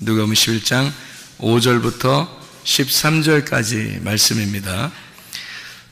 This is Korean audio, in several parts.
누가복음 11장 5절부터 13절까지 말씀입니다.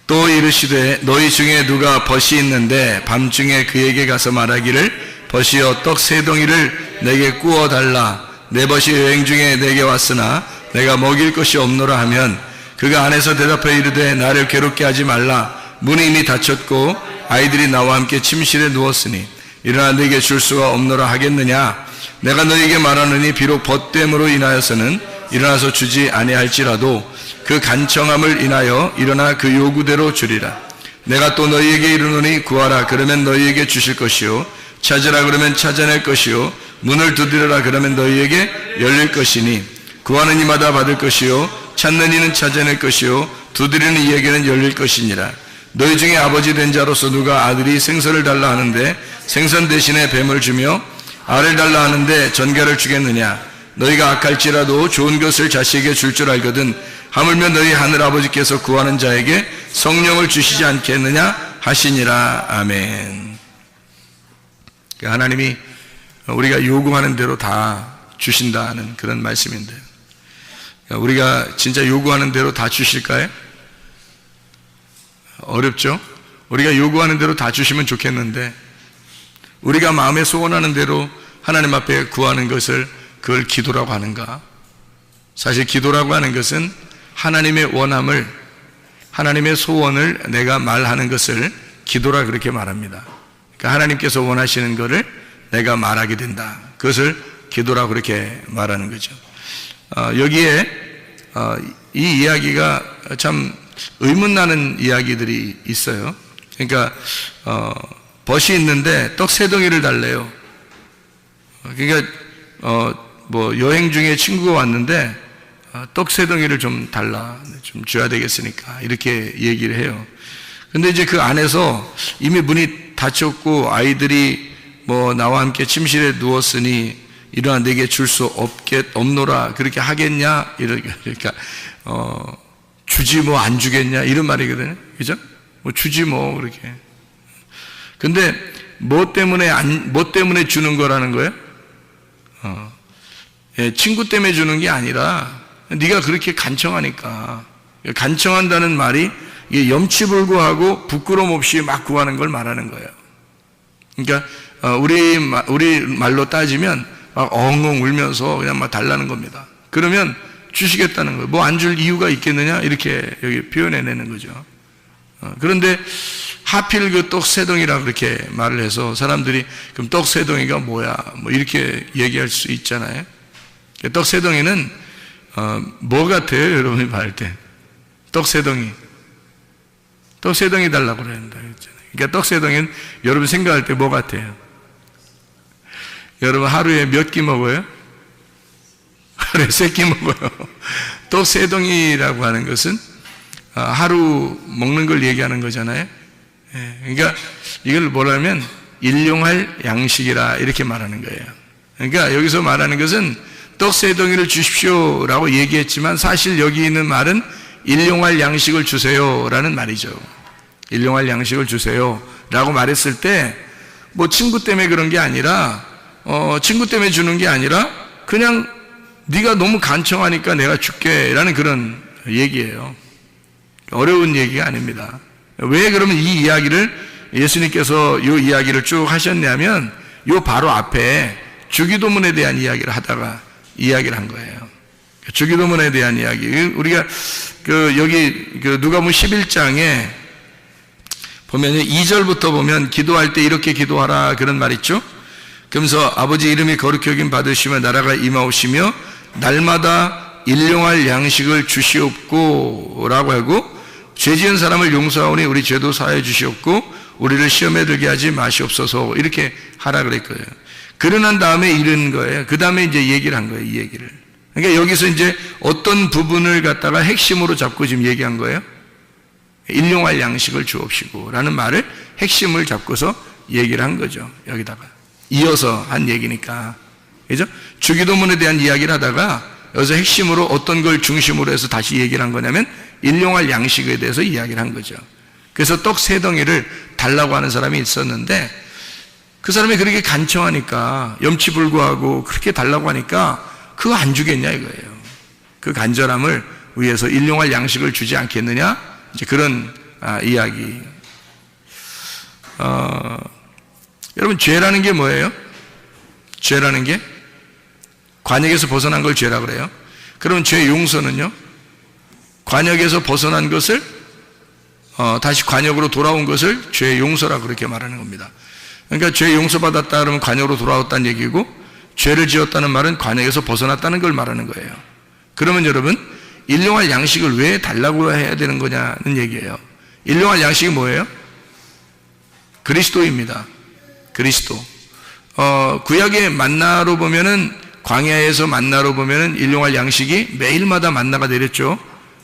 또 이르시되 너희 중에 누가 벗이 있는데 밤중에 그에게 가서 말하기를 벗이여 떡 세 덩이를 내게 구워 달라. 내 벗이 여행 중에 내게 왔으나 내가 먹일 것이 없노라 하면 그가 안에서 대답하여 이르되 나를 괴롭게 하지 말라. 문이 이미 닫혔고 아이들이 나와 함께 침실에 누웠으니 일어나 내게 줄 수가 없노라 하겠느냐. 내가 너희에게 말하느니 비록 벗됨으로 인하여서는 일어나서 주지 아니할지라도 그 간청함을 인하여 일어나 그 요구대로 주리라. 내가 또 너희에게 이르노니 구하라 그러면 너희에게 주실 것이요 찾으라 그러면 찾아낼 것이요 문을 두드려라 그러면 너희에게 열릴 것이니 구하는 이마다 받을 것이요 찾는 이는 찾아낼 것이요 두드리는 이에게는 열릴 것이니라. 너희 중에 아버지 된 자로서 누가 아들이 생선을 달라 하는데 생선 대신에 뱀을 주며 알을 달라 하는데 전갈을 주겠느냐. 너희가 악할지라도 좋은 것을 자식에게 줄 줄 알거든 하물며 너희 하늘아버지께서 구하는 자에게 성령을 주시지 않겠느냐 하시니라. 아멘. 하나님이 우리가 요구하는 대로 다 주신다는 그런 말씀인데요. 우리가 진짜 요구하는 대로 다 주실까요? 어렵죠? 우리가 요구하는 대로 다 주시면 좋겠는데, 우리가 마음에 소원하는 대로 하나님 앞에 구하는 것을 그걸 기도라고 하는가? 사실 기도라고 하는 것은 하나님의 원함을, 하나님의 소원을 내가 말하는 것을 기도라 그렇게 말합니다. 그러니까 하나님께서 원하시는 것을 내가 말하게 된다. 그것을 기도라고 그렇게 말하는 거죠. 여기에 이 이야기가 참 의문나는 이야기들이 있어요. 그러니까 벗이 있는데 떡 3덩이를 달래요. 그러니까 뭐 여행 중에 친구가 왔는데 떡 3덩이를 좀 달라, 좀 줘야 되겠으니까 이렇게 얘기를 해요. 근데 이제 그 안에서 이미 문이 닫혔고 아이들이 뭐 나와 함께 침실에 누웠으니 일어나 내게 줄 수 없노라 그렇게 하겠냐, 그러니까 주지 뭐 안 주겠냐 이런 말이거든요. 그죠? 뭐 주지 뭐 그렇게. 근데 뭐 때문에 주는 거라는 거예요? 친구 때문에 주는 게 아니라 네가 그렇게 간청하니까. 간청한다는 말이 이게 염치불구하고 부끄럼 없이 막 구하는 걸 말하는 거예요. 그러니까 우리 말로 따지면 막 엉엉 울면서 그냥 막 달라는 겁니다. 그러면 주시겠다는 거예요. 뭐 안 줄 이유가 있겠느냐 이렇게 여기 표현해내는 거죠. 그런데 하필 그 떡 3덩이라 그렇게 말을 해서 사람들이 그럼 떡 3덩이가 뭐야 뭐 이렇게 얘기할 수 있잖아요. 떡 3덩이는 뭐 같아요? 여러분이 봐할 때 떡 3덩이 떡 3덩이 달라고 그랬는데, 그러니까 떡 3덩이는 여러분 생각할 때 뭐 같아요? 여러분 하루에 몇 끼 먹어요? 하루에 3끼 먹어요. 떡 3덩이라고 하는 것은 하루 먹는 걸 얘기하는 거잖아요. 그러니까 이걸 뭐라면 일용할 양식이라 이렇게 말하는 거예요. 그러니까 여기서 말하는 것은 떡 3덩이를 주십시오라고 얘기했지만 사실 여기 있는 말은 일용할 양식을 주세요라는 말이죠. 일용할 양식을 주세요라고 말했을 때 뭐 친구 때문에 그런 게 아니라 친구 때문에 주는 게 아니라 그냥 네가 너무 간청하니까 내가 줄게라는 그런 얘기예요. 어려운 얘기가 아닙니다. 왜 그러면 이 이야기를 예수님께서 이 이야기를 쭉 하셨냐면 요 바로 앞에 주기도문에 대한 이야기를 하다가 이야기를 한 거예요. 주기도문에 대한 이야기. 우리가 여기 누가복음 11장에 보면 2절부터 보면 기도할 때 이렇게 기도하라 그런 말 있죠. 그러면서 아버지 이름이 거룩히 여김 받으시며 나라가 임하오시며 날마다 일용할 양식을 주시옵고 라고 하고 죄 지은 사람을 용서하오니 우리 죄도 사하여 주시옵고 우리를 시험에 들게 하지 마시옵소서 이렇게 하라 그랬거든요. 그러난 다음에 이런 거예요. 그 다음에 이제 얘기를 한 거예요. 이 얘기를. 그러니까 여기서 이제 어떤 부분을 갖다가 핵심으로 잡고 지금 얘기한 거예요. 일용할 양식을 주옵시고 라는 말을 핵심을 잡고서 얘기를 한 거죠. 여기다가 이어서 한 얘기니까, 그죠? 주기도문에 대한 이야기를 하다가 여기서 핵심으로 어떤 걸 중심으로 해서 다시 얘기를 한 거냐면 일용할 양식에 대해서 이야기를 한 거죠. 그래서 떡 3덩이를 달라고 하는 사람이 있었는데 그 사람이 그렇게 간청하니까 염치불구하고 그렇게 달라고 하니까 그거 안 주겠냐 이거예요. 그 간절함을 위해서 일용할 양식을 주지 않겠느냐, 이제 그런 이야기. 여러분 죄라는 게 뭐예요? 죄라는 게 관역에서 벗어난 걸 죄라 그래요. 그러면 죄 용서는요? 관역에서 벗어난 것을 다시 관역으로 돌아온 것을 죄 용서라 그렇게 말하는 겁니다. 그러니까 죄 용서받았다 그러면 관역으로 돌아왔다는 얘기고, 죄를 지었다는 말은 관역에서 벗어났다는 걸 말하는 거예요. 그러면 여러분 일용할 양식을 왜 달라고 해야 되는 거냐는 얘기예요. 일용할 양식이 뭐예요? 그리스도입니다. 그리스도. 구약의 만나로 보면은, 광야에서 만나로 보면은 일용할 양식이 매일마다 만나가 내렸죠.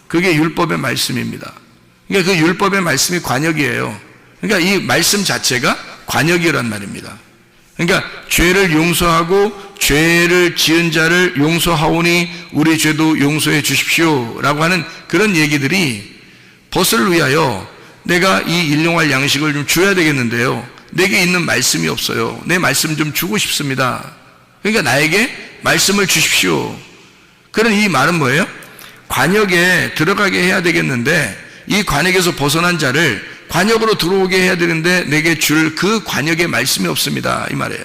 그게 율법의 말씀입니다. 그러니까 그 율법의 말씀이 관역이에요. 그러니까 이 말씀 자체가 관역이란 말입니다. 그러니까 죄를 용서하고 죄를 지은 자를 용서하오니 우리 죄도 용서해 주십시오 라고 하는 그런 얘기들이 벗을 위하여 내가 이 일용할 양식을 좀 줘야 되겠는데요, 내게 있는 말씀이 없어요. 내 말씀 좀 주고 싶습니다. 그러니까 나에게 말씀을 주십시오. 그런 이 말은 뭐예요? 관역에 들어가게 해야 되겠는데 이 관역에서 벗어난 자를 관역으로 들어오게 해야 되는데 내게 줄 그 관역에 말씀이 없습니다. 이 말이에요.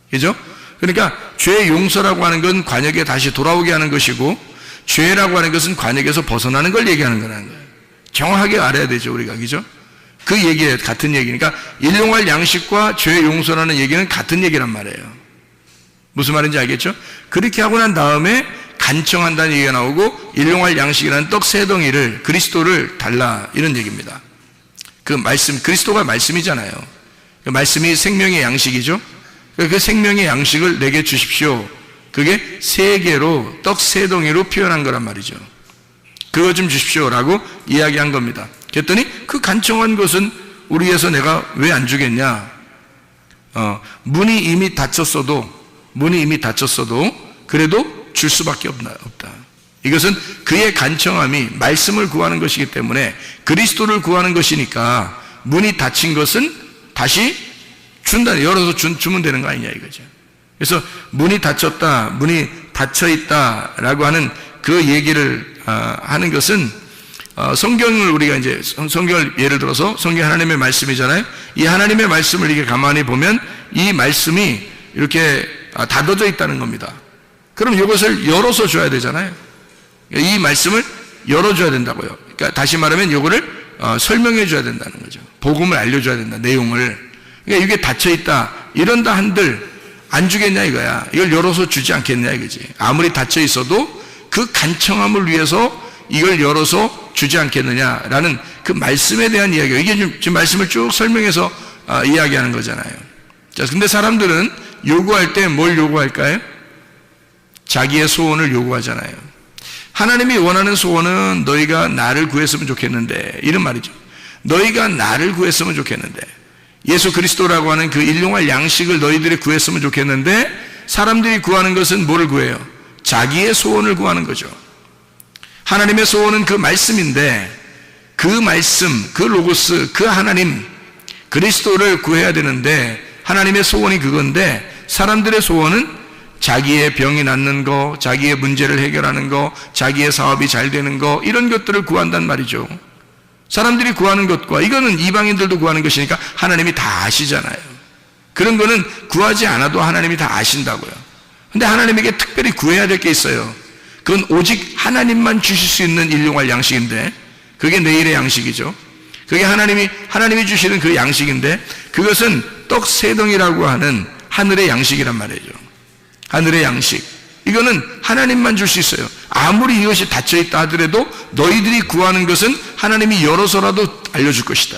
그죠? 그러니까 죄 용서라고 하는 건 관역에 다시 돌아오게 하는 것이고 죄라고 하는 것은 관역에서 벗어나는 걸 얘기하는 거라는 거예요. 정확하게 알아야 되죠, 우리가. 그죠? 그 얘기에 같은 얘기니까 일용할 양식과 죄 용서라는 얘기는 같은 얘기란 말이에요. 무슨 말인지 알겠죠? 그렇게 하고 난 다음에 간청한다는 얘기가 나오고 일용할 양식이라는 떡 세 덩이를 그리스도를 달라 이런 얘기입니다. 그 말씀, 그리스도가 말씀이잖아요. 그 말씀이 생명의 양식이죠. 그 생명의 양식을 내게 주십시오. 그게 세 개로 떡 세 덩이로 표현한 거란 말이죠. 그거 좀 주십시오라고 이야기한 겁니다. 그랬더니 그 간청한 것은 우리 위해서 내가 왜 안 주겠냐? 문이 이미 닫혔어도 그래도 줄 수밖에 없다. 이것은 그의 간청함이 말씀을 구하는 것이기 때문에 그리스도를 구하는 것이니까 문이 닫힌 것은 다시 준다. 열어서 주면 되는 거 아니냐 이거죠. 그래서 문이 닫혔다, 문이 닫혀 있다라고 하는 그 얘기를 하는 것은 성경을 우리가 이제 성경을 예를 들어서 성경 하나님의 말씀이잖아요. 이 하나님의 말씀을 이렇게 가만히 보면 이 말씀이 이렇게 닫아져 있다는 겁니다. 그럼 이것을 열어서 줘야 되잖아요. 이 말씀을 열어줘야 된다고요. 그러니까 다시 말하면 이거를 설명해 줘야 된다는 거죠. 복음을 알려줘야 된다, 내용을. 그러니까 이게 닫혀있다, 이런다 한들 안 주겠냐 이거야. 이걸 열어서 주지 않겠냐 이거지. 아무리 닫혀 있어도 그 간청함을 위해서 이걸 열어서 주지 않겠느냐라는 그 말씀에 대한 이야기예요. 이게 지금 말씀을 쭉 설명해서 이야기하는 거잖아요. 자, 근데 사람들은 요구할 때 뭘 요구할까요? 자기의 소원을 요구하잖아요. 하나님이 원하는 소원은 너희가 나를 구했으면 좋겠는데, 이런 말이죠. 너희가 나를 구했으면 좋겠는데, 예수 그리스도라고 하는 그 일용할 양식을 너희들이 구했으면 좋겠는데, 사람들이 구하는 것은 뭐를 구해요? 자기의 소원을 구하는 거죠. 하나님의 소원은 그 말씀인데, 그 말씀, 그 로고스, 그 하나님 그리스도를 구해야 되는데, 하나님의 소원이 그건데 사람들의 소원은 자기의 병이 낫는 거, 자기의 문제를 해결하는 거, 자기의 사업이 잘 되는 거, 이런 것들을 구한단 말이죠. 사람들이 구하는 것과 이거는 이방인들도 구하는 것이니까 하나님이 다 아시잖아요. 그런 거는 구하지 않아도 하나님이 다 아신다고요. 근데 하나님에게 특별히 구해야 될 게 있어요. 그건 오직 하나님만 주실 수 있는 일용할 양식인데, 그게 내일의 양식이죠. 그게 하나님이 주시는 그 양식인데, 그것은 떡 세 덩이라고 하는 하늘의 양식이란 말이죠. 하늘의 양식. 이거는 하나님만 줄 수 있어요. 아무리 이것이 닫혀 있다 하더라도 너희들이 구하는 것은 하나님이 열어서라도 알려줄 것이다.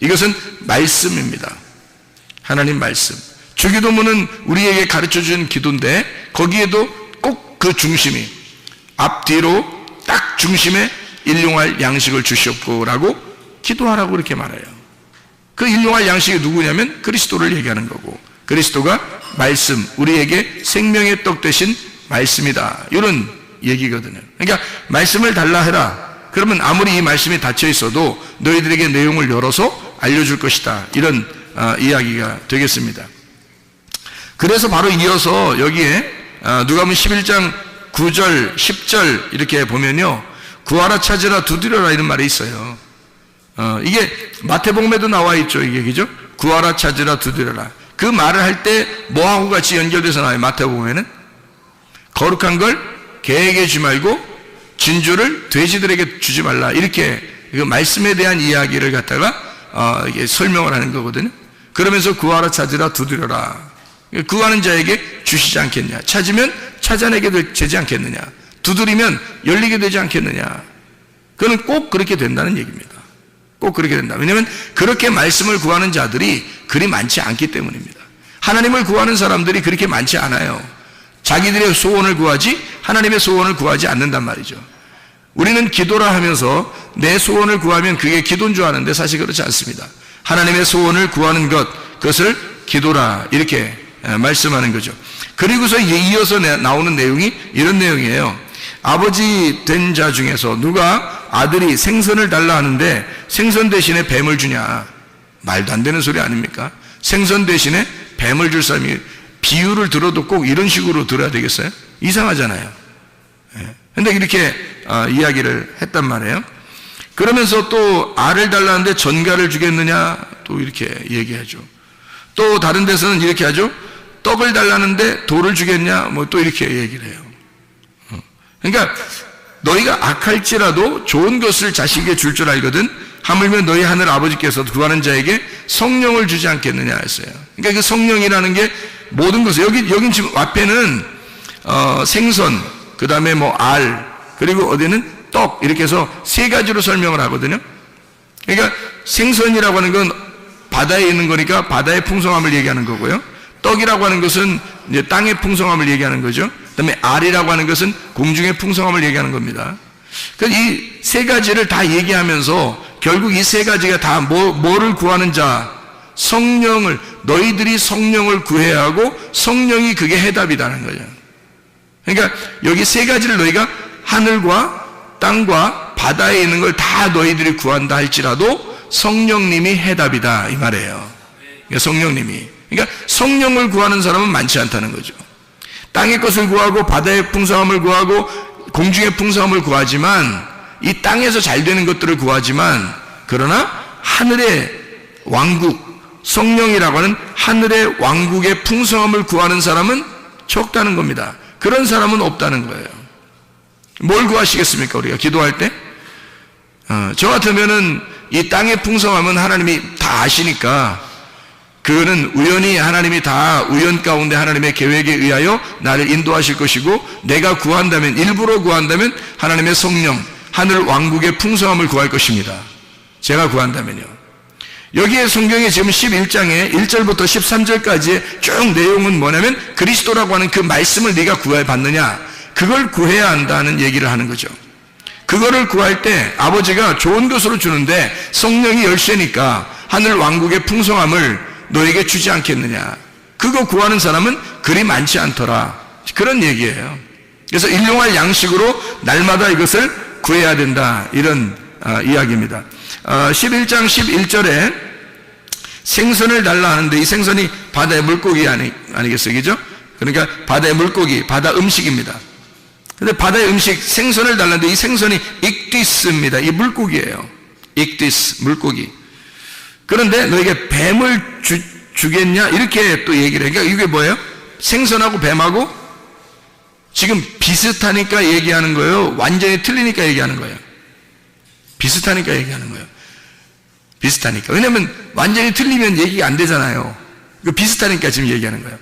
이것은 말씀입니다. 하나님 말씀. 주기도문은 우리에게 가르쳐 준 기도인데 거기에도 꼭 그 중심이 앞뒤로 딱 중심에 일용할 양식을 주시옵고라고 기도하라고 이렇게 말해요. 그 일용할 양식이 누구냐면 그리스도를 얘기하는 거고, 그리스도가 말씀, 우리에게 생명의 떡 되신 말씀이다, 이런 얘기거든요. 그러니까 말씀을 달라 해라. 그러면 아무리 이 말씀이 닫혀 있어도 너희들에게 내용을 열어서 알려줄 것이다, 이런 이야기가 되겠습니다. 그래서 바로 이어서 여기에 누가복음 11장 9절 10절 이렇게 보면요, 구하라 찾으라 두드려라 이런 말이 있어요. 이게 마태복음에도 나와 있죠. 이게 그죠? 구하라 찾으라 두드려라. 그 말을 할 때 뭐하고 같이 연결돼서 나와요? 마태복음에는 거룩한 걸 개에게 주지 말고 진주를 돼지들에게 주지 말라, 이렇게 그 말씀에 대한 이야기를 갖다가 이게 설명을 하는 거거든요. 그러면서 구하라 찾으라 두드려라. 구하는 자에게 주시지 않겠냐, 찾으면 찾아내게 되지 않겠느냐, 두드리면 열리게 되지 않겠느냐. 그건 꼭 그렇게 된다는 얘기입니다. 꼭 그렇게 된다. 왜냐하면 그렇게 말씀을 구하는 자들이 그리 많지 않기 때문입니다. 하나님을 구하는 사람들이 그렇게 많지 않아요. 자기들의 소원을 구하지 하나님의 소원을 구하지 않는단 말이죠. 우리는 기도라 하면서 내 소원을 구하면 그게 기도인 줄 아는데 사실 그렇지 않습니다. 하나님의 소원을 구하는 것, 그것을 기도라 이렇게 말씀하는 거죠. 그리고서 이어서 나오는 내용이 이런 내용이에요. 아버지 된 자 중에서 누가 아들이 생선을 달라 하는데 생선 대신에 뱀을 주냐. 말도 안 되는 소리 아닙니까? 생선 대신에 뱀을 줄 사람이 비유를 들어도 꼭 이런 식으로 들어야 되겠어요? 이상하잖아요. 근데 이렇게 이야기를 했단 말이에요. 그러면서 또 알을 달라는데 전갈을 주겠느냐 또 이렇게 얘기하죠. 또 다른 데서는 이렇게 하죠. 떡을 달라는데 돌을 주겠냐 뭐 또 이렇게 얘기를 해요. 그러니까 너희가 악할지라도 좋은 것을 자식에게 줄 줄 알거든 하물며 너희 하늘 아버지께서 구하는 자에게 성령을 주지 않겠느냐 했어요. 그러니까 그 성령이라는 게 모든 것을 여긴 지금 앞에는 생선, 그 다음에 뭐 알, 그리고 어디는 떡 이렇게 해서 세 가지로 설명을 하거든요. 그러니까 생선이라고 하는 건 바다에 있는 거니까 바다의 풍성함을 얘기하는 거고요. 떡이라고 하는 것은 이제 땅의 풍성함을 얘기하는 거죠. 그 다음에 알이라고 하는 것은 공중의 풍성함을 얘기하는 겁니다. 그래서 이 세 가지를 다 얘기하면서 결국 이 세 가지가 다 뭐를 구하는 자? 성령을, 너희들이 성령을 구해야 하고 성령이 그게 해답이라는 거죠. 그러니까 여기 세 가지를 너희가 하늘과 땅과 바다에 있는 걸 다 너희들이 구한다 할지라도 성령님이 해답이다 이 말이에요. 그러니까 성령님이. 그러니까 성령을 구하는 사람은 많지 않다는 거죠. 땅의 것을 구하고 바다의 풍성함을 구하고 공중의 풍성함을 구하지만 이 땅에서 잘 되는 것들을 구하지만 그러나 하늘의 왕국, 성령이라고 하는 하늘의 왕국의 풍성함을 구하는 사람은 적다는 겁니다. 그런 사람은 없다는 거예요. 뭘 구하시겠습니까? 우리가 기도할 때? 저 같으면은 이 땅의 풍성함은 하나님이 다 아시니까 그거는 우연히 하나님이 다 우연 가운데 하나님의 계획에 의하여 나를 인도하실 것이고 내가 구한다면 일부러 구한다면 하나님의 성령 하늘 왕국의 풍성함을 구할 것입니다. 제가 구한다면요. 여기에 성경에 지금 11장에 1절부터 13절까지의 쭉 내용은 뭐냐면 그리스도라고 하는 그 말씀을 네가 구해 받느냐 그걸 구해야 한다는 얘기를 하는 거죠. 그거를 구할 때 아버지가 좋은 것으로 주는데 성령이 열쇠니까 하늘 왕국의 풍성함을 너에게 주지 않겠느냐. 그거 구하는 사람은 그리 많지 않더라. 그런 얘기예요. 그래서 일용할 양식으로 날마다 이것을 구해야 된다. 이런 이야기입니다. 11장 11절에 생선을 달라 하는데 이 생선이 바다의 물고기 아니겠어요? 그죠? 그러니까 바다의 물고기, 바다 음식입니다. 근데 바다의 음식, 생선을 달라는데 이 생선이 익디스입니다. 이 물고기예요. 익디스, 물고기. 그런데 너에게 뱀을 주겠냐? 이렇게 또 얘기를 해요. 그러니까 이게 뭐예요? 생선하고 뱀하고 지금 비슷하니까 얘기하는 거예요? 완전히 틀리니까 얘기하는 거예요? 비슷하니까 얘기하는 거예요. 비슷하니까. 왜냐면 완전히 틀리면 얘기가 안 되잖아요. 비슷하니까 지금 얘기하는 거예요.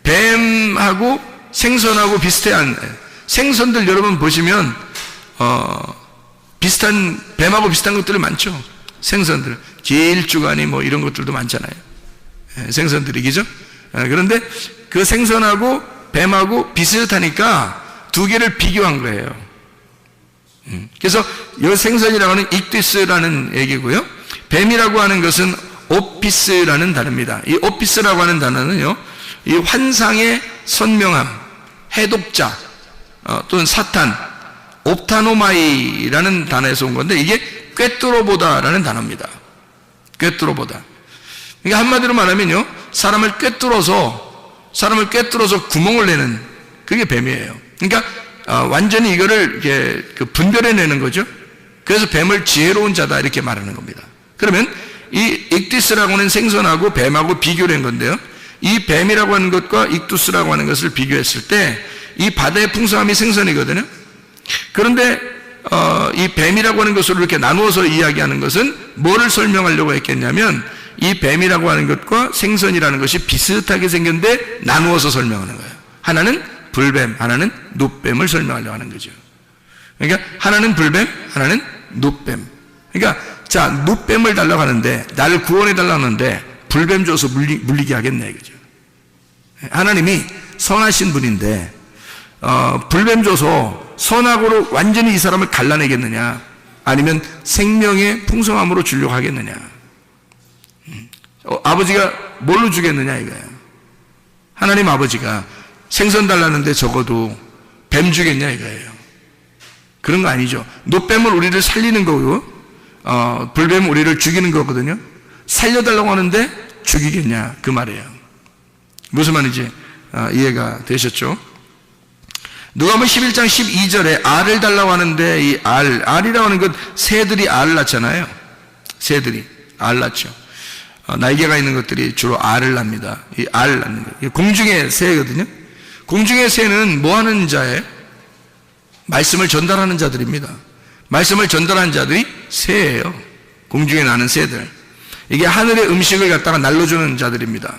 뱀하고 생선하고 비슷해야 생선들 여러분 보시면 비슷한 뱀하고 비슷한 것들이 많죠. 생선들 길주가니 뭐 이런 것들도 많잖아요. 생선들이 그죠? 그런데 그 생선하고 뱀하고 비슷하니까 두 개를 비교한 거예요. 그래서 이 생선이라고 하는 익디스라는 얘기고요. 뱀이라고 하는 것은 오피스라는 단어입니다. 이 오피스라고 하는 단어는요, 이 환상의 선명함, 해독자, 또는 사탄, 옵타노마이라는 단어에서 온 건데 이게 꿰뚫어보다라는 단어입니다. 꿰뚫어보다. 그러니까 한마디로 말하면요, 사람을 꿰뚫어서 구멍을 내는 그게 뱀이에요. 그러니까 완전히 이거를 이렇게 분별해내는 거죠. 그래서 뱀을 지혜로운 자다 이렇게 말하는 겁니다. 그러면 이 익디스라고 하는 생선하고 뱀하고 비교를 한 건데요. 이 뱀이라고 하는 것과 익두스라고 하는 것을 비교했을 때 이 바다의 풍성함이 생선이거든요. 그런데 이 뱀이라고 하는 것으로 이렇게 나누어서 이야기하는 것은 뭐를 설명하려고 했겠냐면 이 뱀이라고 하는 것과 생선이라는 것이 비슷하게 생겼는데 나누어서 설명하는 거예요. 하나는 불뱀, 하나는 눕뱀을 설명하려고 하는 거죠. 그러니까 하나는 불뱀, 하나는 눕뱀. 그러니까 자, 눕뱀을 달라고 하는데 나를 구원해 달라고 하는데 불뱀 줘서 물리게 하겠네 이거죠. 하나님이 선하신 분인데 불뱀 줘서 선악으로 완전히 이 사람을 갈라내겠느냐 아니면 생명의 풍성함으로 주려고 하겠느냐. 아버지가 뭘로 주겠느냐 이거예요. 하나님 아버지가 생선 달라는데 적어도 뱀 주겠냐 이거예요. 그런 거 아니죠. 눕뱀은 우리를 살리는 거고 불뱀은 우리를 죽이는 거거든요. 살려달라고 하는데 죽이겠냐 그 말이에요. 무슨 말인지 이해가 되셨죠? 누가복음 11장 12절에 알을 달라고 하는데 이 알이라고 하는 것, 새들이 알을 낳잖아요. 새들이 알 낳죠. 날개가 있는 것들이 주로 알을 낳습니다. 이 알 낳는 거. 공중의 새거든요. 공중의 새는 뭐 하는 자예요? 말씀을 전달하는 자들입니다. 말씀을 전달하는 자들이 새예요. 공중에 나는 새들. 이게 하늘의 음식을 갖다가 날려주는 자들입니다.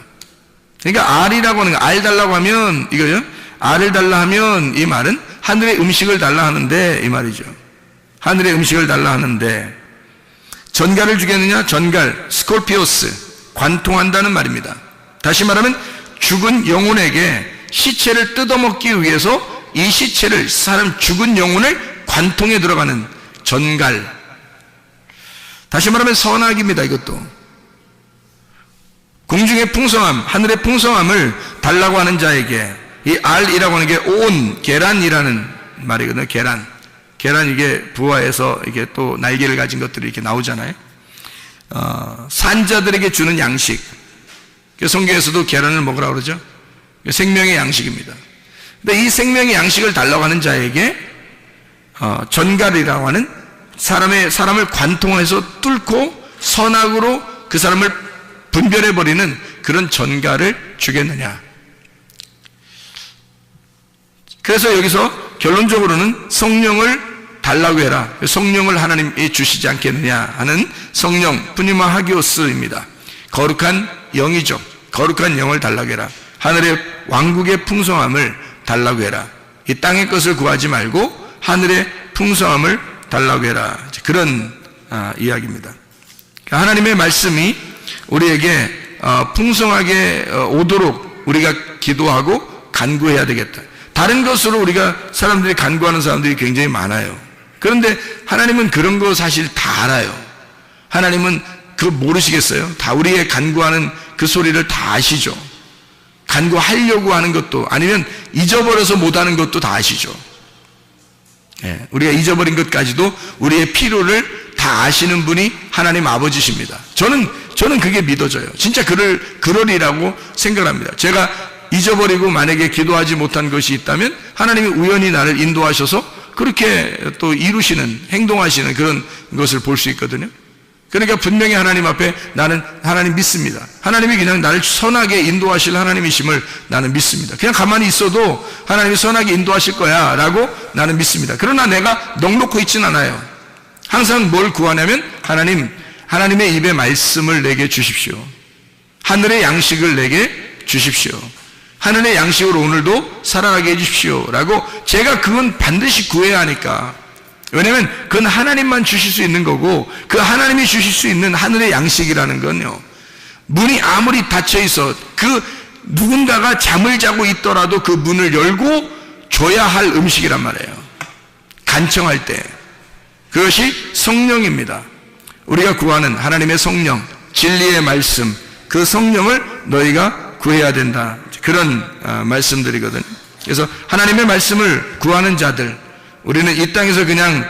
그러니까 알이라고 하는 거, 알 달라고 하면 이거요. 알을 달라 하면 이 말은 하늘의 음식을 달라 하는데 이 말이죠. 하늘의 음식을 달라 하는데 전갈을 주겠느냐? 전갈, 스콜피오스, 관통한다는 말입니다. 다시 말하면 죽은 영혼에게 시체를 뜯어먹기 위해서 이 시체를, 사람 죽은 영혼을 관통에 들어가는 전갈. 다시 말하면 선악입니다. 이것도 공중의 풍성함, 하늘의 풍성함을 달라고 하는 자에게 이 알이라고 하는 게 온, 계란이라는 말이거든요. 계란 이게 부화해서 이게 또 날개를 가진 것들이 이렇게 나오잖아요. 산자들에게 주는 양식. 성경에서도 계란을 먹으라고 그러죠. 생명의 양식입니다. 근데 이 생명의 양식을 달라고 하는 자에게 전갈이라고 하는 사람을 관통해서 뚫고 선악으로 그 사람을 분별해버리는 그런 전갈을 주겠느냐. 그래서 여기서 결론적으로는 성령을 달라고 해라. 성령을 하나님이 주시지 않겠느냐 하는 성령, 푸니마 하기오스입니다. 거룩한 영이죠. 거룩한 영을 달라고 해라. 하늘의 왕국의 풍성함을 달라고 해라. 이 땅의 것을 구하지 말고 하늘의 풍성함을 달라고 해라. 그런 이야기입니다. 하나님의 말씀이 우리에게 풍성하게 오도록 우리가 기도하고 간구해야 되겠다. 다른 것으로 우리가 사람들이 간구하는 사람들이 굉장히 많아요. 그런데 하나님은 그런 거 사실 다 알아요. 하나님은 그거 모르시겠어요? 다 우리의 간구하는 그 소리를 다 아시죠. 간구하려고 하는 것도 아니면 잊어버려서 못하는 것도 다 아시죠. 예, 우리가 잊어버린 것까지도 우리의 필요를 다 아시는 분이 하나님 아버지십니다. 저는 그게 믿어져요. 진짜 그러리라고 생각합니다. 제가 잊어버리고 만약에 기도하지 못한 것이 있다면 하나님이 우연히 나를 인도하셔서 그렇게 또 이루시는, 행동하시는 그런 것을 볼 수 있거든요. 그러니까 분명히 하나님 앞에 나는 하나님 믿습니다. 하나님이 그냥 나를 선하게 인도하실 하나님이심을 나는 믿습니다. 그냥 가만히 있어도 하나님이 선하게 인도하실 거야 라고 나는 믿습니다. 그러나 내가 넋놓고 있진 않아요. 항상 뭘 구하냐면 하나님의 입에 말씀을 내게 주십시오. 하늘의 양식을 내게 주십시오. 하늘의 양식으로 오늘도 살아가게 해주십시오 라고 제가 그건 반드시 구해야 하니까. 왜냐하면 그건 하나님만 주실 수 있는 거고 그 하나님이 주실 수 있는 하늘의 양식이라는 건요, 문이 아무리 닫혀 있어 그 누군가가 잠을 자고 있더라도 그 문을 열고 줘야 할 음식이란 말이에요. 간청할 때. 그것이 성령입니다. 우리가 구하는 하나님의 성령, 진리의 말씀, 그 성령을 너희가 구해야 된다. 그런 말씀들이거든요. 그래서 하나님의 말씀을 구하는 자들, 우리는 이 땅에서 그냥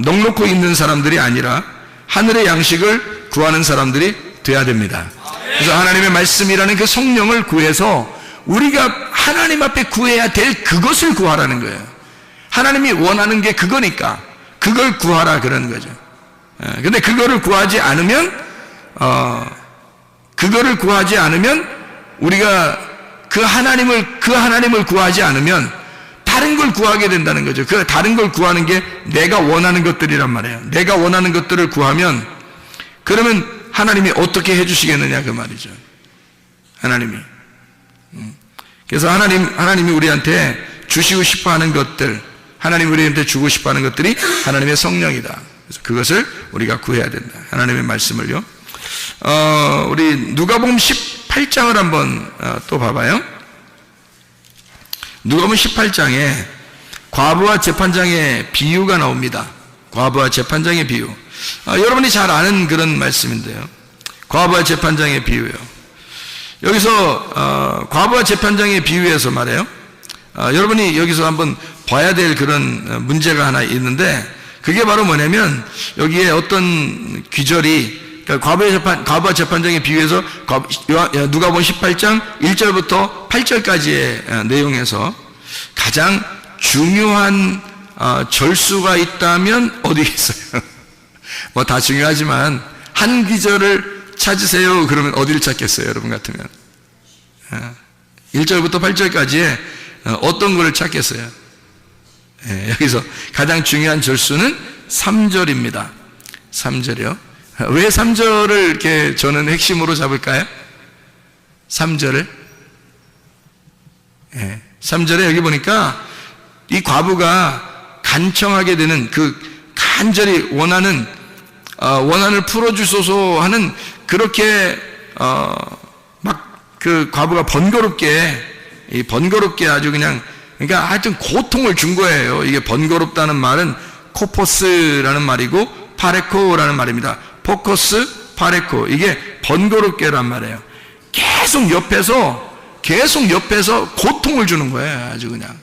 넋놓고 있는 사람들이 아니라 하늘의 양식을 구하는 사람들이 돼야 됩니다. 그래서 하나님의 말씀이라는 그 성령을 구해서 우리가 하나님 앞에 구해야 될 그것을 구하라는 거예요. 하나님이 원하는 게 그거니까 그걸 구하라 그러는 거죠. 근데 그거를 구하지 않으면 우리가 그 하나님을 구하지 않으면 다른 걸 구하게 된다는 거죠. 그 다른 걸 구하는 게 내가 원하는 것들이란 말이에요. 내가 원하는 것들을 구하면 그러면 하나님이 어떻게 해주시겠느냐 그 말이죠. 하나님이. 그래서 하나님이 우리한테 주시고 싶어하는 것들, 하나님이 우리한테 주고 싶어하는 것들이 하나님의 성령이다. 그래서 그것을 우리가 구해야 된다. 하나님의 말씀을요. 우리 누가복음 18장을 한번 또 봐봐요. 누가복음 18장에 과부와 재판장의 비유가 나옵니다. 과부와 재판장의 비유. 여러분이 잘 아는 그런 말씀인데요. 과부와 재판장의 비유예요. 여기서 과부와 재판장의 비유에서 말해요. 여러분이 여기서 한번 봐야 될 그런 문제가 하나 있는데 그게 바로 뭐냐면 여기에 어떤 귀절이 그러니까 과부와 재판장에 비유해서 누가복음 18장 1절부터 8절까지의 내용에서 가장 중요한 절수가 있다면 어디 있어요? 뭐 다 중요하지만 한 기절을 찾으세요. 그러면 어디를 찾겠어요? 여러분 같으면 1절부터 8절까지에 어떤 거를 찾겠어요? 여기서 가장 중요한 절수는 3절입니다. 3절이요. 왜 3절을 이렇게 저는 핵심으로 잡을까요? 3절을? 3절에 여기 보니까 이 과부가 간청하게 되는 그 간절히 원한을 풀어주소서 하는 그렇게 막 그 과부가 번거롭게 아주 그냥 그러니까 하여튼 고통을 준 거예요. 이게 번거롭다는 말은 코포스라는 말이고 파레코라는 말입니다. 포커스, 파레코. 이게 번거롭게란 말이에요. 계속 옆에서 고통을 주는 거예요. 아주 그냥.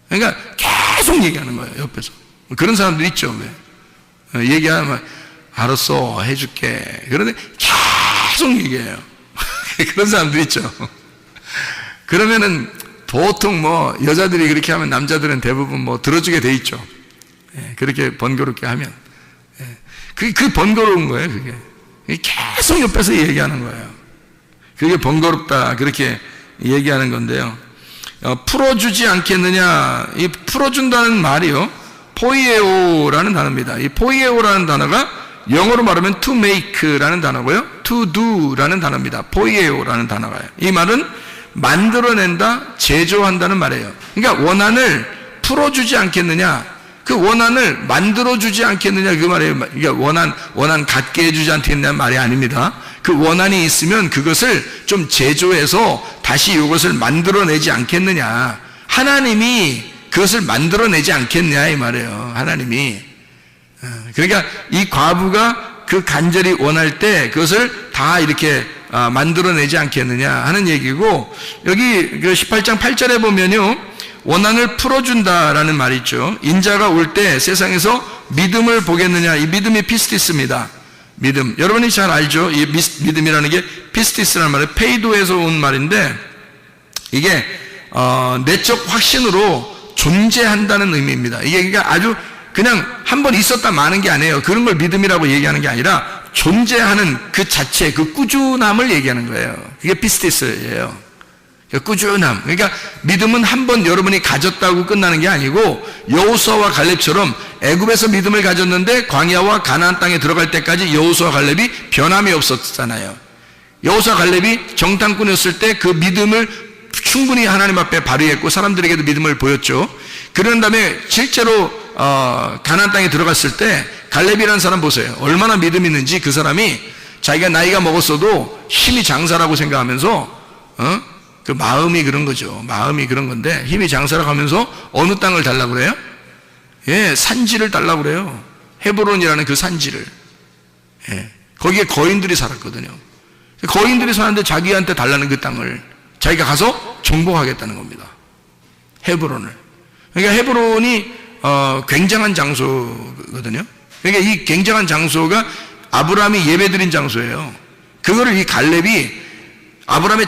그러니까 계속 얘기하는 거예요. 옆에서. 그런 사람들 있죠. 왜? 얘기하면 알았어 해줄게. 그런데 계속 얘기해요. 그런 사람들 있죠. 그러면은 보통 뭐 여자들이 그렇게 하면 남자들은 대부분 뭐 들어주게 돼 있죠. 그렇게 번거롭게 하면. 그게 번거로운 거예요. 그게 계속 옆에서 얘기하는 거예요. 그게 번거롭다 그렇게 얘기하는 건데요. 풀어주지 않겠느냐. 이 풀어준다는 말이요, 포이에오라는 단어입니다. 이 포이에오라는 단어가 영어로 말하면 to make라는 단어고요, to do라는 단어입니다. 포이에오라는 단어가요. 이 말은 만들어낸다, 제조한다는 말이에요. 그러니까 원한을 풀어주지 않겠느냐, 그 원한을 만들어주지 않겠느냐 그 말이에요. 그러니까 원한 갖게 해주지 않겠느냐 말이 아닙니다. 그 원한이 있으면 그것을 좀 제조해서 다시 이것을 만들어내지 않겠느냐. 하나님이 그것을 만들어내지 않겠냐 이 말이에요. 하나님이. 그러니까 이 과부가 그 간절히 원할 때 그것을 다 이렇게 만들어내지 않겠느냐 하는 얘기고, 여기 그 18장 8절에 보면요, 원한을 풀어준다라는 말이 있죠. 인자가 올 때 세상에서 믿음을 보겠느냐. 이 믿음이 피스티스입니다. 믿음. 여러분이 잘 알죠? 이 믿음이라는 게 피스티스라는 말은 페이도에서 온 말인데, 이게 내적 확신으로 존재한다는 의미입니다. 이게 그러니까 아주 그냥 한번 있었다 마는 게 아니에요. 그런 걸 믿음이라고 얘기하는 게 아니라 존재하는 그 자체, 그 꾸준함을 얘기하는 거예요. 그게 피스티스예요. 꾸준함. 그러니까 믿음은 한번 여러분이 가졌다고 끝나는 게 아니고, 여호수아와 갈렙처럼 애굽에서 믿음을 가졌는데 광야와 가나안 땅에 들어갈 때까지 여호수아 갈렙이 변함이 없었잖아요. 여호수아 갈렙이 정탐꾼이었을 때 그 믿음을 충분히 하나님 앞에 발휘했고 사람들에게도 믿음을 보였죠. 그런 다음에 실제로 가나안 땅에 들어갔을 때 갈렙이라는 사람 보세요. 얼마나 믿음 있는지. 그 사람이 자기가 나이가 먹었어도 힘이 장사라고 생각하면서 그 마음이 그런 거죠. 마음이 그런 건데 힘이 장사라고 하면서 어느 땅을 달라고 그래요? 산지를 달라고 그래요. 헤브론이라는 그 산지를. 거기에 거인들이 살았거든요. 거인들이 사는데 자기한테 달라는 그 땅을 자기가 가서 정복하겠다는 겁니다. 헤브론을. 그러니까 헤브론이 굉장한 장소거든요. 그러니까 이 굉장한 장소가 아브라함이 예배드린 장소예요. 그거를 이 갈렙이, 아브라함의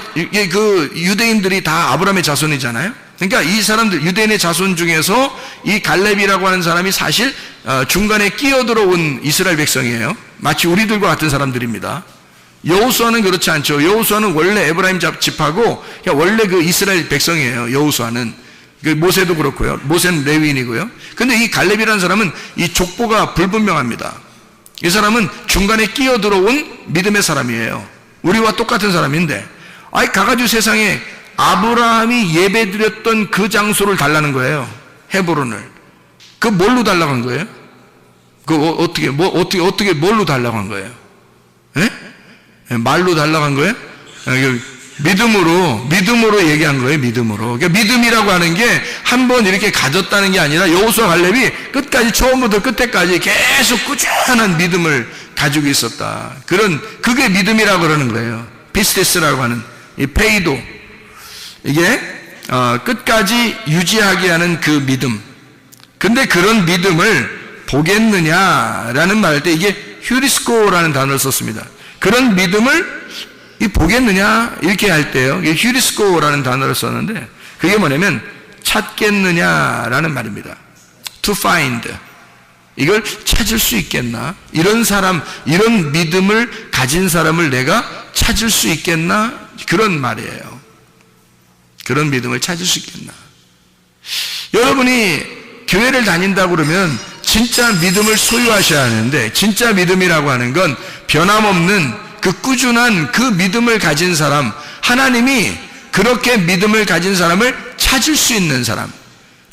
그 유대인들이 다 아브라함의 자손이잖아요. 그러니까 이 사람들, 유대인의 자손 중에서 이 갈렙이라고 하는 사람이 사실 중간에 끼어들어온 이스라엘 백성이에요. 마치 우리들과 같은 사람들입니다. 여호수아는 그렇지 않죠. 여호수아는 원래 에브라임 집하고 원래 그 이스라엘 백성이에요. 여호수아는. 그 모세도 그렇고요. 모세는 레위인이고요. 근데 이 갈렙이라는 사람은 이 족보가 불분명합니다. 이 사람은 중간에 끼어들어온 믿음의 사람이에요. 우리와 똑같은 사람인데, 가가지고 세상에 아브라함이 예배드렸던 그 장소를 달라는 거예요. 헤브론을. 그 뭘로 달라고 한 거예요? 어떻게 뭘로 달라고 한 거예요? 말로 달라고 한 거예요? 믿음으로 얘기한 거예요. 믿음으로. 그러니까 믿음이라고 하는 게 한번 이렇게 가졌다는 게 아니라 여호수아 갈렙이 끝까지, 처음부터 끝에까지 계속 꾸준한 믿음을 가지고 있었다. 그게 믿음이라고 그러는 거예요. 피스티스라고 하는 이 페이도. 이게 끝까지 유지하게 하는 그 믿음. 근데 그런 믿음을 보겠느냐라는 말 할 때 이게 휴리스코라는 단어를 썼습니다. 그런 믿음을 보겠느냐 이렇게 할 때요, 휴리스코라는 단어를 썼는데 그게 뭐냐면 찾겠느냐라는 말입니다. To find. 이걸 찾을 수 있겠나? 이런 사람, 이런 믿음을 가진 사람을 내가 찾을 수 있겠나? 그런 말이에요. 그런 믿음을 찾을 수 있겠나? 여러분이 교회를 다닌다고 그러면 진짜 믿음을 소유하셔야 하는데, 진짜 믿음이라고 하는 건 변함없는 그 꾸준한 그 믿음을 가진 사람, 하나님이 그렇게 믿음을 가진 사람을 찾을 수 있는 사람,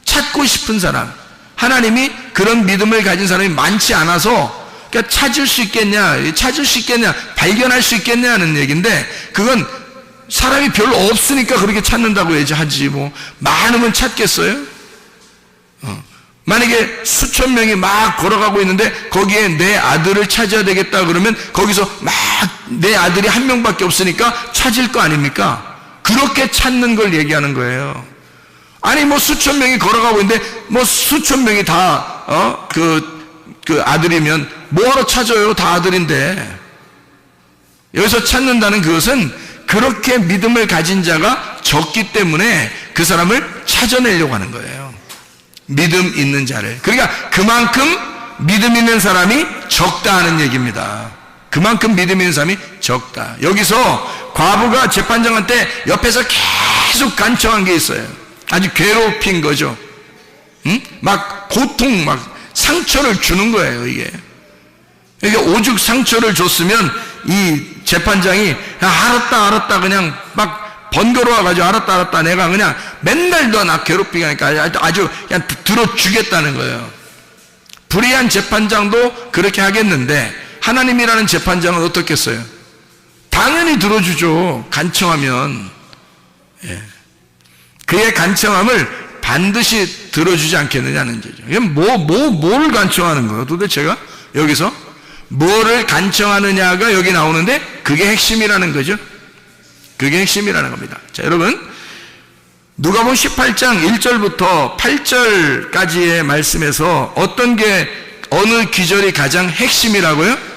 찾고 싶은 사람, 하나님이 그런 믿음을 가진 사람이 많지 않아서 그러니까 찾을 수 있겠냐, 발견할 수 있겠냐 하는 얘기인데, 그건 사람이 별로 없으니까 그렇게 찾는다고 하지 뭐 많으면 찾겠어요? 만약에 수천 명이 막 걸어가고 있는데 거기에 내 아들을 찾아야 되겠다 그러면 거기서 막 내 아들이 한 명밖에 없으니까 찾을 거 아닙니까? 그렇게 찾는 걸 얘기하는 거예요. 아니 뭐 수천 명이 걸어가고 있는데 뭐 수천 명이 다 그 아들이면 뭐하러 찾아요? 다 아들인데. 여기서 찾는다는 그것은 그렇게 믿음을 가진 자가 적기 때문에 그 사람을 찾아내려고 하는 거예요. 믿음 있는 자를. 그러니까 그만큼 믿음 있는 사람이 적다 하는 얘기입니다. 그만큼 믿음 있는 사람이 적다. 여기서 과부가 재판장한테 옆에서 계속 간청한 게 있어요. 아주 괴롭힌 거죠. 응? 막 고통, 막 상처를 주는 거예요, 이게. 그러니까 오죽 상처를 줬으면 이 재판장이 알았다 그냥 막 번거로워가지고 알았다 내가 그냥 맨날 너 나 괴롭히게 하니까 아주 그냥 들어주겠다는 거예요. 불의한 재판장도 그렇게 하겠는데 하나님이라는 재판장은 어떻겠어요? 당연히 들어주죠. 간청하면. 예. 그의 간청함을 반드시 들어주지 않겠느냐는 거죠. 뭘 간청하는 거예요? 도대체가 여기서 뭐를 간청하느냐가 여기 나오는데 그게 핵심이라는 거죠. 그게 핵심이라는 겁니다. 자, 여러분, 누가복음 18장 1절부터 8절까지의 말씀에서 어떤 게 어느 기절이 가장 핵심이라고요?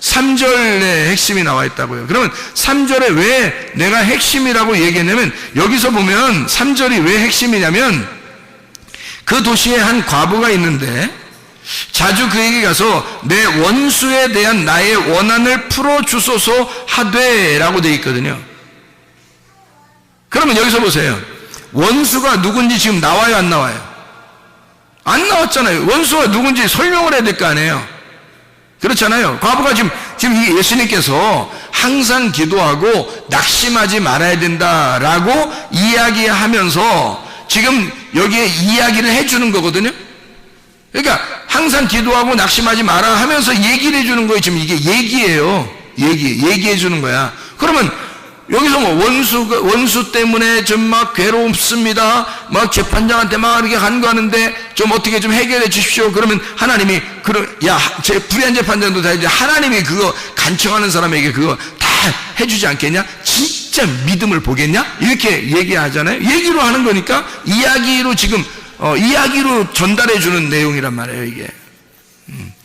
3절에 핵심이 나와 있다고요. 그러면 3절에 왜 내가 핵심이라고 얘기했냐면, 여기서 보면 3절이 왜 핵심이냐면, 그 도시에 한 과부가 있는데 자주 그에게 가서 내 원수에 대한 나의 원한을 풀어주소서 하되 라고 되어 있거든요. 그러면 여기서 보세요. 원수가 누군지 지금 나와요, 안 나와요? 안 나왔잖아요. 원수가 누군지 설명을 해야 될 거 아니에요. 그렇잖아요. 과부가 지금 이 예수님께서 항상 기도하고 낙심하지 말아야 된다라고 이야기하면서 지금 여기에 이야기를 해주는 거거든요. 그러니까 항상 기도하고 낙심하지 마라 하면서 얘기를 해주는 거예요. 지금 이게 얘기예요. 얘기해 주는 거야. 그러면 여기서 뭐 원수 때문에 좀 막 괴롭습니다. 막 재판장한테 막 이렇게 간구하는데 좀 어떻게 좀 해결해 주십시오. 그러면 하나님이 제 불의한 재판장도 다 이제 하나님이 그거 간청하는 사람에게 그거 다 해주지 않겠냐? 진짜 믿음을 보겠냐? 이렇게 얘기하잖아요. 얘기로 하는 거니까 이야기로 지금 이야기로 전달해 주는 내용이란 말이에요, 이게.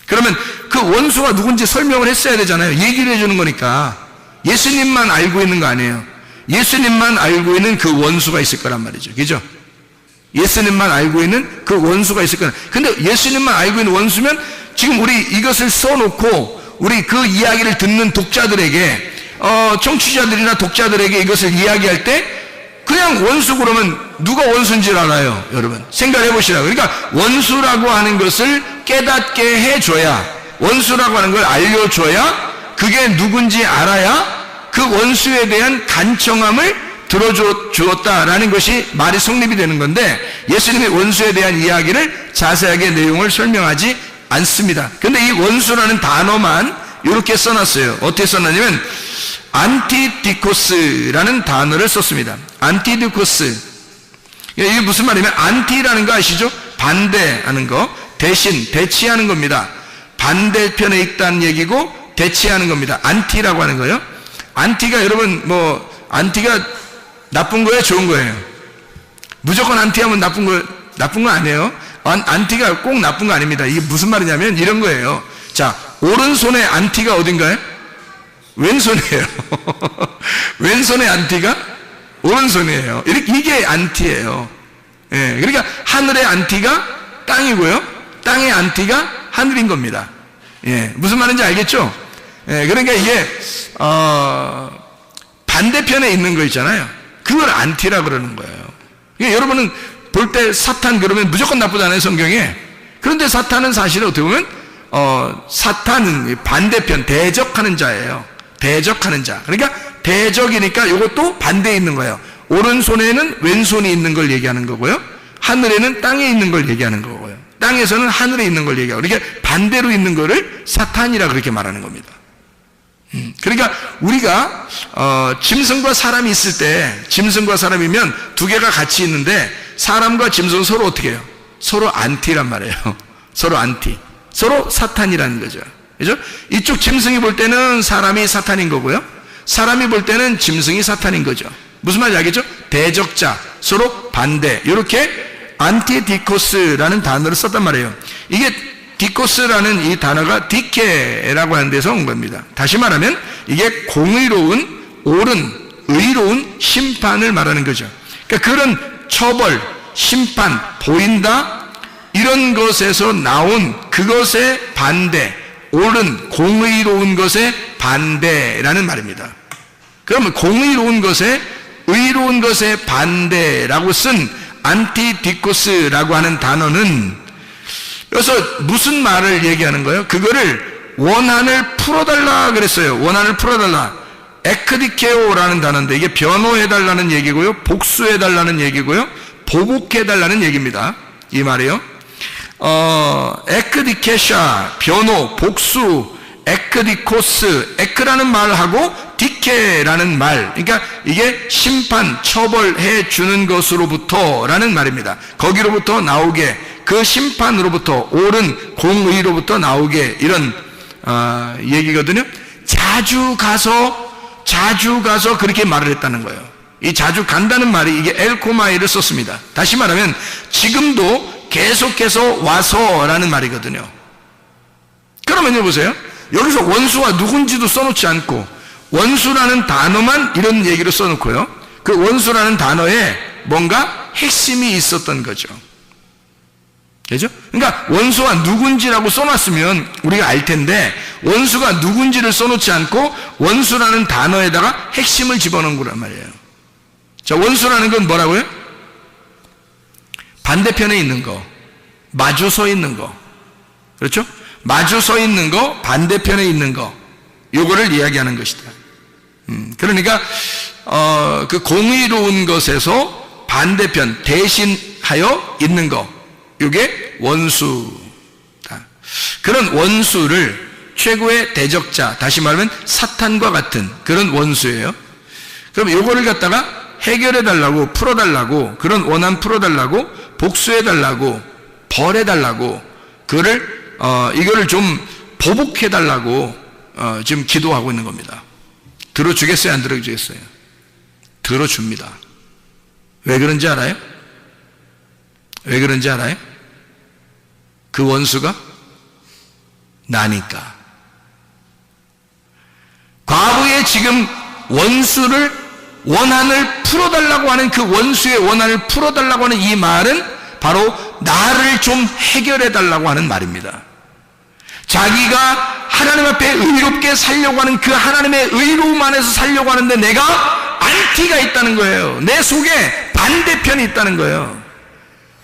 그러면 그 원수가 누군지 설명을 했어야 되잖아요. 얘기를 해 주는 거니까. 예수님만 알고 있는 거 아니에요. 예수님만 알고 있는 그 원수가 있을 거란 말이죠. 그죠? 예수님만 알고 있는 그 원수가 있을 거란. 근데 예수님만 알고 있는 원수면 지금 우리 이것을 써놓고 우리 그 이야기를 듣는 독자들에게 청취자들이나 독자들에게 이것을 이야기할 때 그냥 원수 그러면 누가 원수인지를 알아요, 여러분. 생각해 보시라고. 그러니까 원수라고 하는 것을 깨닫게 해줘야, 원수라고 하는 걸 알려줘야, 그게 누군지 알아야 그 원수에 대한 간청함을 들어주었다라는 것이 말이 성립이 되는 건데, 예수님이 원수에 대한 이야기를 자세하게 내용을 설명하지 않습니다. 근데 이 원수라는 단어만 이렇게 써놨어요. 어떻게 써놨냐면 안티디코스라는 단어를 썼습니다. 안티디코스. 이게 무슨 말이냐면, 안티라는 거 아시죠? 반대하는 거, 대신, 대치하는 겁니다. 반대편에 있다는 얘기고 대치하는 겁니다. 안티라고 하는 거예요. 안티가 여러분 안티가 나쁜 거예요, 좋은 거예요? 무조건 안티하면 나쁜 거 아니에요. 안티가 꼭 나쁜 거 아닙니다. 이게 무슨 말이냐면 이런 거예요. 자, 오른손의 안티가 어딘가요? 왼손이에요. 왼손의 안티가 오른손이에요. 이게 안티예요. 예, 그러니까 하늘의 안티가 땅이고요, 땅의 안티가 하늘인 겁니다. 예, 무슨 말인지 알겠죠? 예, 그러니까 이게 반대편에 있는 거 있잖아요. 그걸 안티라 그러는 거예요. 그러니까 여러분은 볼 때 사탄 그러면 무조건 나쁘잖아요, 성경에. 그런데 사탄은 사실은 어떻게 보면 사탄은 반대편, 대적하는 자예요. 대적하는 자. 그러니까 대적이니까 이것도 반대에 있는 거예요. 오른손에는 왼손이 있는 걸 얘기하는 거고요, 하늘에는 땅에 있는 걸 얘기하는 거고요, 땅에서는 하늘에 있는 걸 얘기하고, 그러니까 반대로 있는 거를 사탄이라 그렇게 말하는 겁니다. 그러니까 우리가 짐승과 사람이 있을 때, 짐승과 사람이면 두 개가 같이 있는데 사람과 짐승은 서로 어떻게 해요? 서로 안티란 말이에요. 서로 안티, 서로 사탄이라는 거죠. 그죠? 이쪽 짐승이 볼 때는 사람이 사탄인 거고요, 사람이 볼 때는 짐승이 사탄인 거죠. 무슨 말인지 알겠죠? 대적자, 서로 반대, 이렇게 안티디코스라는 단어를 썼단 말이에요. 이게 디코스라는 이 단어가 디케라고 하는 데서 온 겁니다. 다시 말하면 이게 공의로운, 옳은, 의로운 심판을 말하는 거죠. 그러니까 그런 처벌, 심판, 보인다, 이런 것에서 나온 그것의 반대, 옳은, 공의로운 것의 반대라는 말입니다. 그러면 공의로운 것에, 의로운 것의 반대라고 쓴 안티디코스라고 하는 단어는, 그래서 무슨 말을 얘기하는 거예요? 그거를 원한을 풀어달라 그랬어요. 원한을 풀어달라. 에크디케오라는 단어인데 이게 변호해달라는 얘기고요, 복수해달라는 얘기고요, 보복해달라는 얘기입니다. 이 말이요. 에크디케샤, 변호, 복수, 에크디코스, 에크라는 말하고 디케라는 말, 그러니까 이게 심판, 처벌해 주는 것으로부터라는 말입니다. 거기로부터 나오게, 그 심판으로부터, 옳은 공의로부터 나오게, 이런 얘기거든요. 자주 가서 그렇게 말을 했다는 거예요. 이 자주 간다는 말이 이게 엘코마이를 썼습니다. 다시 말하면 지금도 계속해서 와서라는 말이거든요. 그러면요, 보세요. 여기서 원수가 누군지도 써놓지 않고 원수라는 단어만 이런 얘기를 써놓고요, 그 원수라는 단어에 뭔가 핵심이 있었던 거죠. 그죠? 그러니까 원수가 누군지라고 써놨으면 우리가 알 텐데, 원수가 누군지를 써놓지 않고 원수라는 단어에다가 핵심을 집어넣은 거란 말이에요. 자, 원수라는 건 뭐라고요? 반대편에 있는 거, 마주 서 있는 거, 그렇죠? 마주 서 있는 거, 반대편에 있는 거, 요거를 이야기하는 것이다. 그러니까 그 공의로운 것에서 반대편, 대신하여 있는 거, 요게 원수다. 그런 원수를 최고의 대적자, 다시 말하면 사탄과 같은 그런 원수예요. 그럼 요거를 갖다가 해결해달라고, 풀어달라고, 그런 원한 풀어달라고, 복수해달라고, 벌해달라고, 이거를 좀 보복해달라고 지금 기도하고 있는 겁니다. 들어주겠어요, 안 들어주겠어요? 들어줍니다. 왜 그런지 알아요? 왜 그런지 알아요? 그 원수가 나니까. 과거에 지금 원수를, 원한을 풀어달라고 하는 그 원수의 원한을 풀어달라고 하는 이 말은 바로 나를 좀 해결해달라고 하는 말입니다. 자기가 하나님 앞에 의롭게 살려고 하는 그 하나님의 의로움 안에서 살려고 하는데 내가 안티가 있다는 거예요. 내 속에 반대편이 있다는 거예요.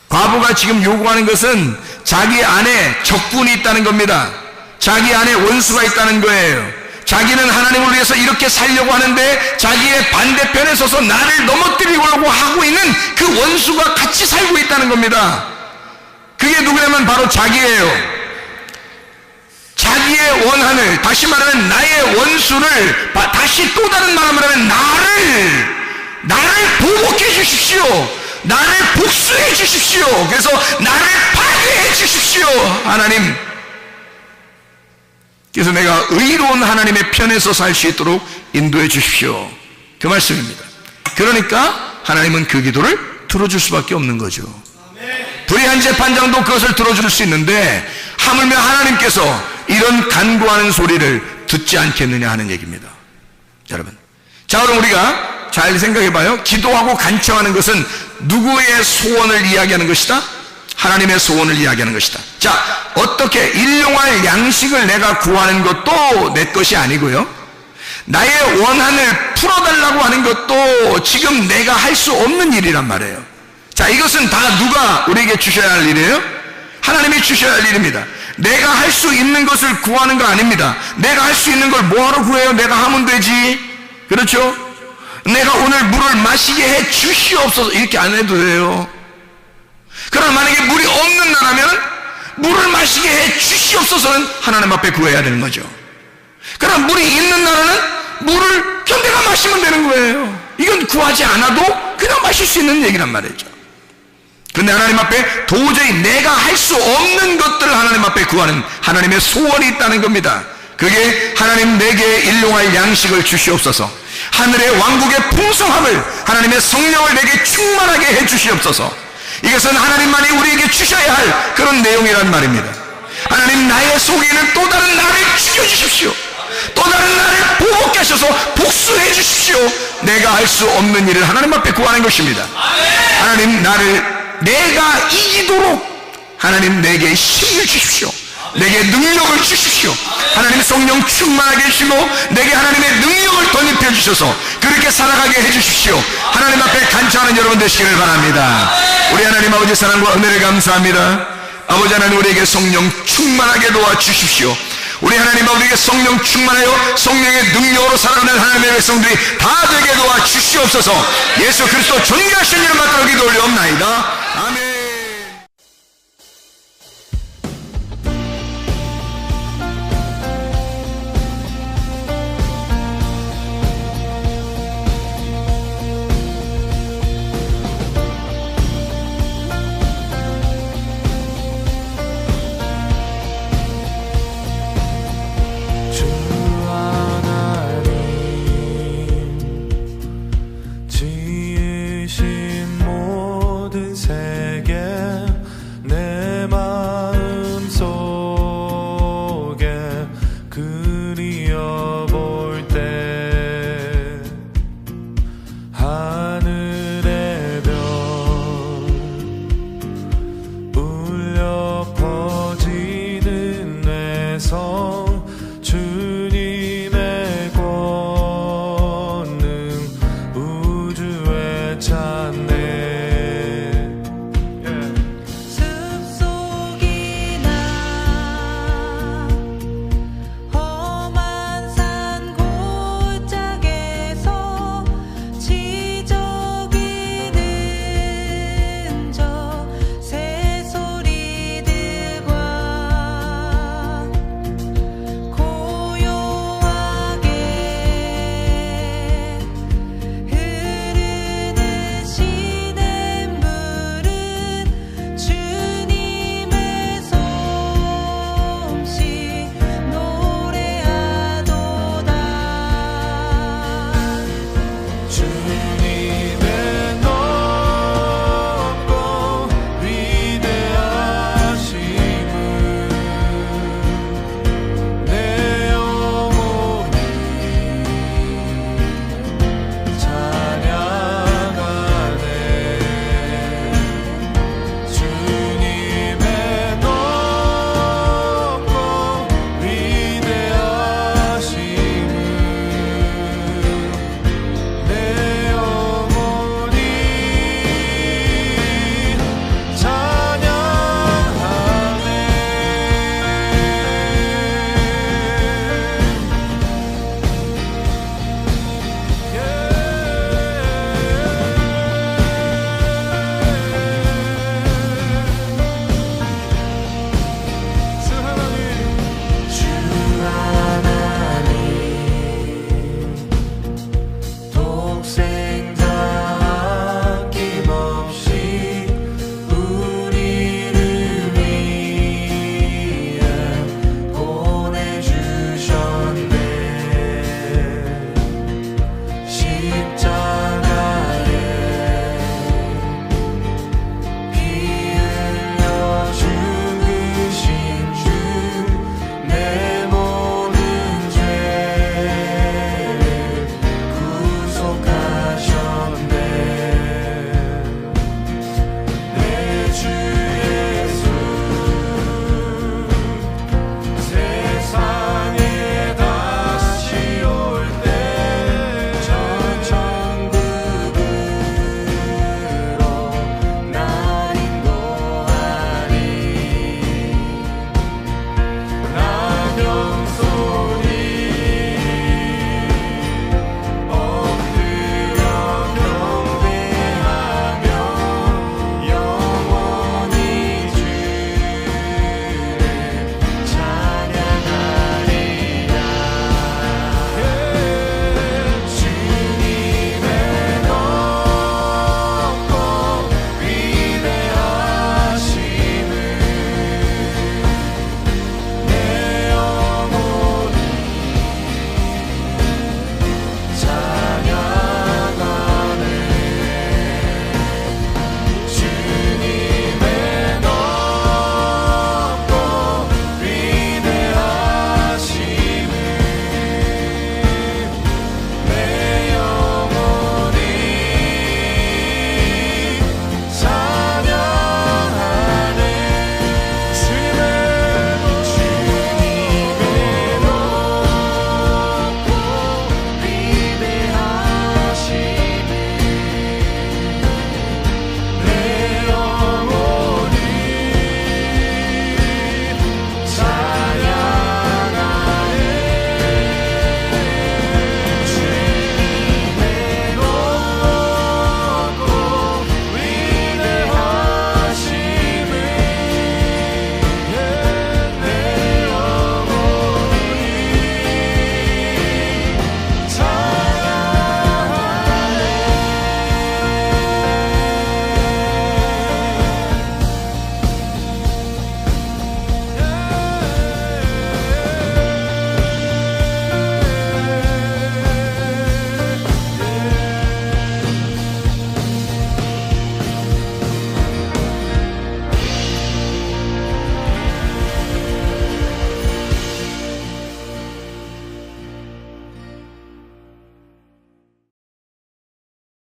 과부가 지금 요구하는 것은 자기 안에 적군이 있다는 겁니다. 자기 안에 원수가 있다는 거예요. 자기는 하나님을 위해서 이렇게 살려고 하는데 자기의 반대편에 서서 나를 넘어뜨리려고 하고 있는 그 원수가 같이 살고 있다는 겁니다. 그게 누구냐면 바로 자기예요. 자기의 원한을, 다시 말하면 나의 원수를, 다시 또 다른 말을 하면 나를 보복해 주십시오. 나를 복수해 주십시오. 그래서 나를 파괴해 주십시오, 하나님. 그래서 내가 의로운 하나님의 편에서 살 수 있도록 인도해 주십시오. 그 말씀입니다. 그러니까 하나님은 그 기도를 들어줄 수밖에 없는 거죠. 불의한 재판장도 그것을 들어줄 수 있는데, 하물며 하나님께서 이런 간구하는 소리를 듣지 않겠느냐 하는 얘기입니다. 여러분, 자, 그럼 우리가 잘 생각해 봐요. 기도하고 간청하는 것은 누구의 소원을 이야기하는 것이다? 하나님의 소원을 이야기하는 것이다. 자, 어떻게 일용할 양식을 내가 구하는 것도 내 것이 아니고요, 나의 원한을 풀어달라고 하는 것도 지금 내가 할 수 없는 일이란 말이에요. 자, 이것은 다 누가 우리에게 주셔야 할 일이에요? 하나님이 주셔야 할 일입니다. 내가 할 수 있는 것을 구하는 거 아닙니다. 내가 할 수 있는 걸 뭐하러 구해요? 내가 하면 되지. 그렇죠? 내가 오늘 물을 마시게 해 주시옵소서, 이렇게 안 해도 돼요. 그러나 만약에 물이 없는 나라면 물을 마시게 해 주시옵소서는 하나님 앞에 구해야 되는 거죠. 그러나 물이 있는 나라는 물을 그냥 내가 마시면 되는 거예요. 이건 구하지 않아도 그냥 마실 수 있는 얘기란 말이죠. 근데 하나님 앞에 도저히 내가 할 수 없는 것들을 하나님 앞에 구하는 하나님의 소원이 있다는 겁니다. 그게 하나님 내게 일용할 양식을 주시옵소서, 하늘의 왕국의 풍성함을, 하나님의 성령을 내게 충만하게 해 주시옵소서. 이것은 하나님만이 우리에게 주셔야 할 그런 내용이란 말입니다. 하나님, 나의 속에 있는 또 다른 나를 죽여주십시오. 또 다른 나를 보복케 하셔서 복수해 주십시오. 내가 할 수 없는 일을 하나님 앞에 구하는 것입니다. 하나님, 내가 이기도록 하나님 내게 힘을 주십시오. 내게 능력을 주십시오. 하나님 성령 충만하게 해주시고 내게 하나님의 능력을 덧입혀 주셔서 그렇게 살아가게 해주십시오. 하나님 앞에 간청하는 여러분 되시기를 바랍니다. 우리 하나님 아버지 사랑과 은혜를 감사합니다. 아버지 하나님, 우리에게 성령 충만하게 도와주십시오. 우리 하나님 아버지에게 성령 충만하여 성령의 능력으로 살아가는 하나님의 백성들이 다 되게 도와주시옵소서. 예수 그리스도 존귀하신 이름 받들어 기도 올려옵나이다. 아멘.